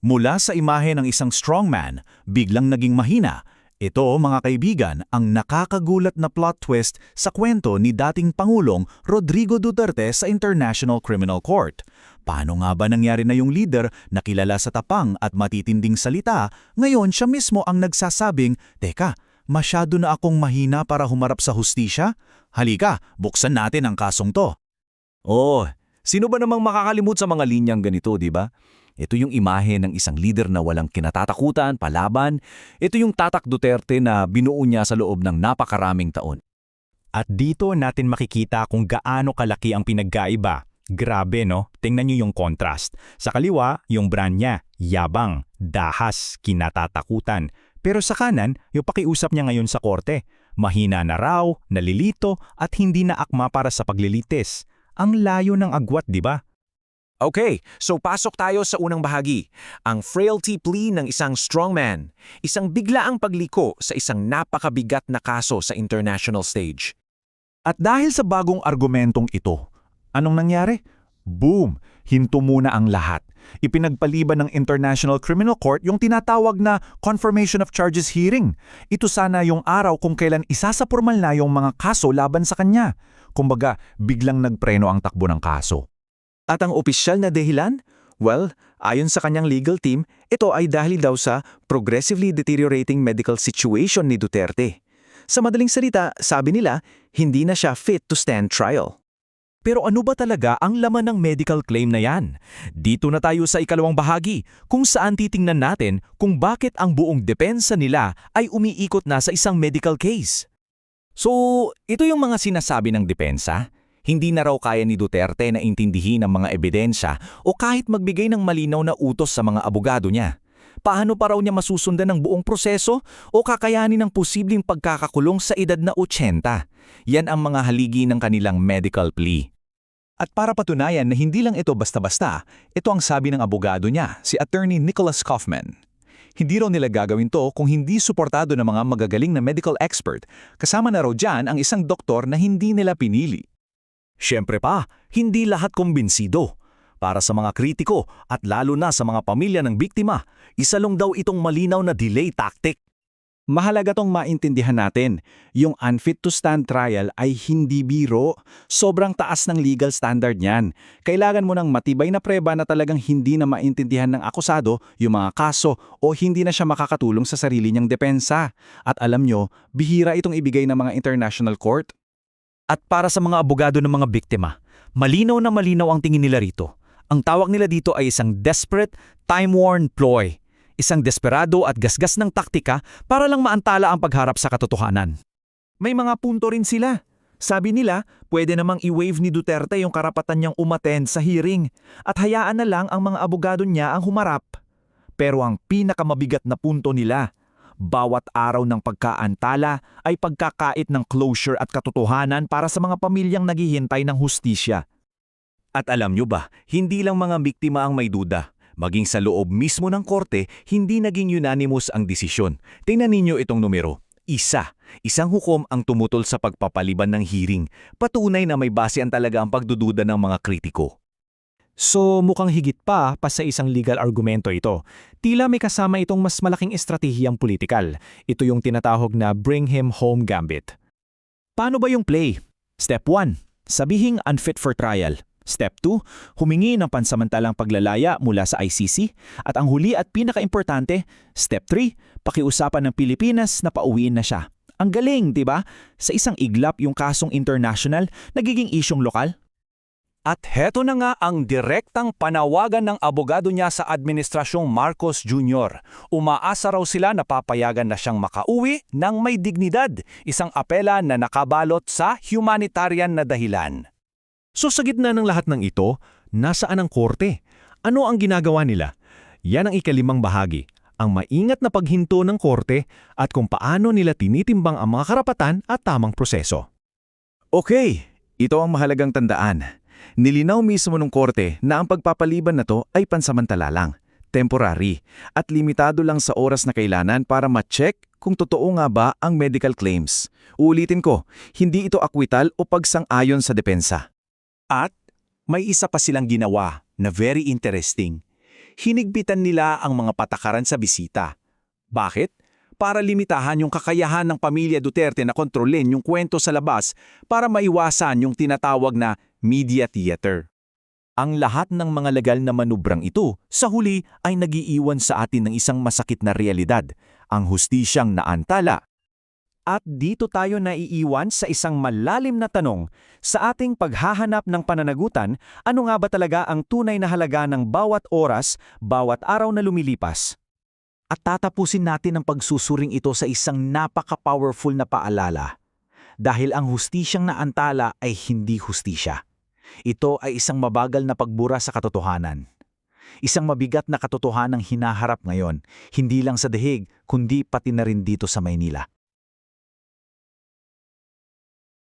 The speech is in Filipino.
Mula sa imahe ng isang strongman, biglang naging mahina. Ito, mga kaibigan, ang nakakagulat na plot twist sa kwento ni dating Pangulong Rodrigo Duterte sa International Criminal Court. Paano nga ba nangyari na yung leader na kilala sa tapang at matitinding salita, ngayon siya mismo ang nagsasabing, "Teka, masyado na akong mahina para humarap sa hustisya? Halika, buksan natin ang kasong to." Oh, sino ba namang makakalimot sa mga linyang ganito, di ba? Ito yung imahe ng isang leader na walang kinatatakutan, palaban. Ito yung Tatak Duterte na binuo niya sa loob ng napakaraming taon. At dito natin makikita kung gaano kalaki ang pinagkaiba. Grabe, no? Tingnan niyo yung contrast. Sa kaliwa, yung brand niya, yabang, dahas, kinatatakutan. Pero sa kanan, yung pakiusap niya ngayon sa korte, mahina na raw, nalilito, at hindi na akma para sa paglilitis. Ang layo ng agwat, di ba? Okay, so pasok tayo sa unang bahagi, ang frailty plea ng isang strongman, isang biglaang pagliko sa isang napakabigat na kaso sa international stage. At dahil sa bagong argumentong ito, anong nangyari? Boom! Hinto muna ang lahat. Ipinagpaliban ng International Criminal Court yung tinatawag na Confirmation of Charges hearing. Ito sana yung araw kung kailan isasapormal na yung mga kaso laban sa kanya. Kumbaga, biglang nagpreno ang takbo ng kaso. At ang opisyal na dahilan? Well, ayon sa kanyang legal team, ito ay dahil daw sa progressively deteriorating medical situation ni Duterte. Sa madaling salita, sabi nila, hindi na siya fit to stand trial. Pero ano ba talaga ang laman ng medical claim na yan? Dito na tayo sa ikalawang bahagi, kung saan titingnan natin kung bakit ang buong depensa nila ay umiikot na sa isang medical case. So, ito yung mga sinasabi ng depensa? Hindi na raw kaya ni Duterte na intindihin ang mga ebidensya o kahit magbigay ng malinaw na utos sa mga abogado niya. Paano pa raw niya masusundan ang buong proseso o kakayanin ng posibleng pagkakakulong sa edad na 80? Yan ang mga haligi ng kanilang medical plea. At para patunayan na hindi lang ito basta-basta, ito ang sabi ng abogado niya, si Attorney Nicholas Kaufman. Hindi raw nila gagawin to kung hindi suportado ng mga magagaling na medical expert, kasama na raw dyan ang isang doktor na hindi nila pinili. Siyempre pa, hindi lahat kumbinsido. Para sa mga kritiko at lalo na sa mga pamilya ng biktima, isa lang daw itong malinaw na delay tactic. Mahalaga tong maintindihan natin, yung unfit to stand trial ay hindi biro. Sobrang taas ng legal standard niyan. Kailangan mo ng matibay na preba na talagang hindi na maintindihan ng akusado yung mga kaso o hindi na siya makakatulong sa sarili niyang depensa. At alam nyo, bihira itong ibigay ng mga international court. At para sa mga abogado ng mga biktima, malinaw na malinaw ang tingin nila rito. Ang tawag nila dito ay isang desperate, time-worn ploy. Isang desperado at gasgas ng taktika para lang maantala ang pagharap sa katotohanan. May mga punto rin sila. Sabi nila, pwede namang i-waive ni Duterte yung karapatan niyang umattend sa hearing at hayaan na lang ang mga abogado niya ang humarap. Pero ang pinakamabigat na punto nila, bawat araw ng pagkaantala ay pagkakait ng closure at katotohanan para sa mga pamilyang naghihintay ng hustisya. At alam nyo ba, hindi lang mga biktima ang may duda. Maging sa loob mismo ng korte, hindi naging unanimous ang desisyon. Tingnan ninyo itong numero. Isang hukom ang tumutol sa pagpapaliban ng hearing. Patunay na may basehan talaga ang pagdududa ng mga kritiko. So mukhang higit pa sa isang legal argumento ito. Tila may kasama itong mas malaking estratehiyang politikal. Ito yung tinatawag na bring him home gambit. Paano ba yung play? Step 1, sabihing unfit for trial. Step 2, humingi ng pansamantalang paglalaya mula sa ICC. At ang huli at pinakaimportante, Step 3, pakiusapan ng Pilipinas na pauwiin na siya. Ang galing, di ba? Sa isang iglap yung kasong international, nagiging isyong lokal. At heto na nga ang direktang panawagan ng abogado niya sa Administrasyong Marcos Jr. Umaasa raw sila na papayagan na siyang makauwi ng may dignidad, isang apela na nakabalot sa humanitarian na dahilan. So sa gitna ng lahat ng ito, nasaan ang korte? Ano ang ginagawa nila? Yan ang ikalimang bahagi, ang maingat na paghinto ng korte at kung paano nila tinitimbang ang mga karapatan at tamang proseso. Okay, ito ang mahalagang tandaan. Nilinaw mismo ng korte na ang pagpapaliban na to ay pansamantala lang, temporary, at limitado lang sa oras na kailangan para ma-check kung totoo nga ba ang medical claims. Uulitin ko, hindi ito akwital o pagsang-ayon sa depensa. At may isa pa silang ginawa na very interesting. hinigpitan nila ang mga patakaran sa bisita. Bakit? Para limitahan yung kakayahan ng pamilya Duterte na kontrolin yung kwento sa labas para maiwasan yung tinatawag na media theater. Ang lahat ng mga legal na manubrang ito, sa huli ay nagiiwan sa atin ng isang masakit na realidad, ang hustisyang naantala. At dito tayo naiiwan sa isang malalim na tanong. Sa ating paghahanap ng pananagutan, ano nga ba talaga ang tunay na halaga ng bawat oras, bawat araw na lumilipas? At tatapusin natin ang pagsusuring ito sa isang napaka-powerful na paalala. Dahil ang hustisyang naantala ay hindi hustisya. Ito ay isang mabagal na pagbura sa katotohanan. Isang mabigat na katotohanang hinaharap ngayon, hindi lang sa dahig, kundi pati na rin dito sa Maynila.